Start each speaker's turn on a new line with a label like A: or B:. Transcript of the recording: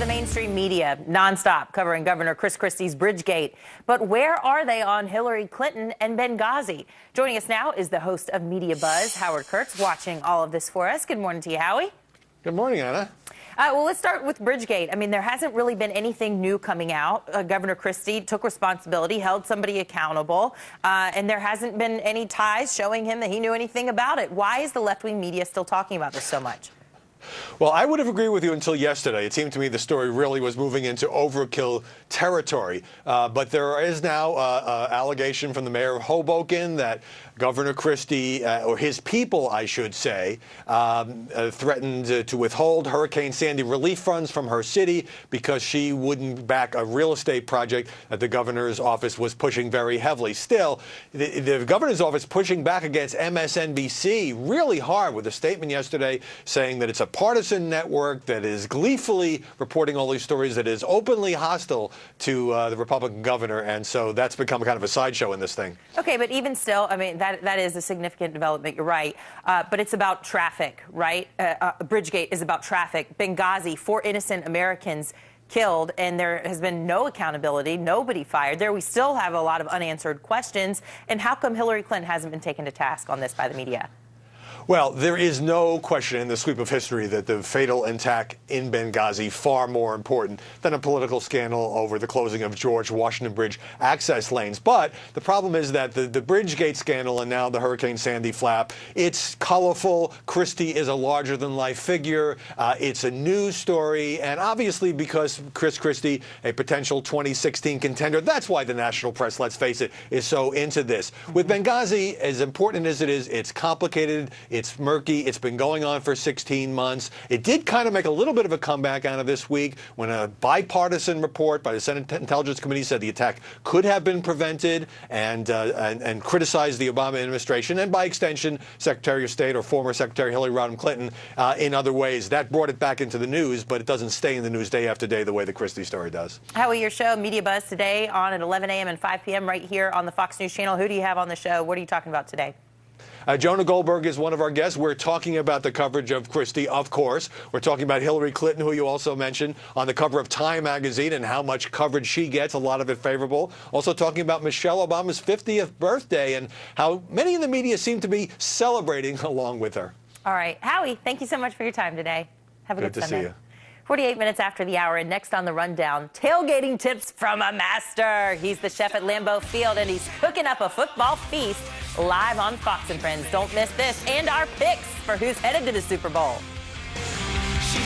A: the mainstream media, nonstop covering Governor Christie's Bridgegate. But where are they on Hillary Clinton and Benghazi? Joining us now is the host of Media Buzz, Howard Kurtz, watching all of this for us. Good morning to you, Howie.
B: Good morning, Anna.
A: Well, let's start with Bridgegate. I mean, there hasn't really been anything new coming out. Governor Christie took responsibility, held somebody accountable, and there hasn't been any ties showing him that he knew anything about it. Why is the left-wing media still talking about this so much?
B: Well, I would have agreed with you until yesterday. It seemed to me the story really was moving into overkill territory. But there is now allegation from the mayor of Hoboken that Governor Christie, or his people, I should say, threatened to withhold Hurricane Sandy relief funds from her city because she wouldn't back a real estate project that the governor's office was pushing very heavily. Still, the governor's office pushing back against MSNBC really hard with a statement yesterday saying that it's a partisan network that is gleefully reporting all these stories, that is openly hostile to the Republican governor. And so that's become kind of a sideshow in this thing.
A: Okay, but even still, I mean, that is a significant development. You're right. But it's about traffic, right? Bridgegate is about traffic. Benghazi, 4 innocent Americans killed, and there has been no accountability, nobody fired. There we still have a lot of unanswered questions. And how come Hillary Clinton hasn't been taken to task on this by the media?
B: Well, there is no question in the sweep of history that the fatal attack in Benghazi far more important than a political scandal over the closing of George Washington Bridge access lanes. But the problem is that the Bridgegate scandal and now the Hurricane Sandy flap, it's colorful. Christie is a larger-than-life figure. It's a news story. And obviously because Christie, a potential 2016 contender, that's why the national press, let's face it, is so into this. With Benghazi, as important as it is, it's complicated. It's murky. It's been going on for 16 months. It did kind of make a little bit of a comeback out of this week when a bipartisan report by the Senate Intelligence Committee said the attack could have been prevented and criticized the Obama administration and, by extension, Secretary of State or former Secretary Hillary Rodham Clinton in other ways. That brought it back into the news, but it doesn't stay in the news day after day the way the Christie story does. Howie,
A: your show, Media Buzz, today on at 11 a.m. and 5 p.m. right here on the Fox News channel. Who do you have on the show? What are you talking about today?
B: Jonah Goldberg is one of our guests. We're talking about the coverage of Christie, of course. We're talking about Hillary Clinton, who you also mentioned, on the cover of Time magazine and how much coverage she gets, a lot of it favorable. Also talking about Michelle Obama's 50th birthday and how many in the media seem to be celebrating along with her. All right. Howie, thank you so much for your time today. Have a good Sunday. Good to see you.
A: 48 minutes after the hour, and next on the rundown, tailgating tips from a master. He's the chef at Lambeau Field, and he's cooking up a football feast live on Fox and Friends. Don't miss this, and our picks for who's headed to the Super Bowl.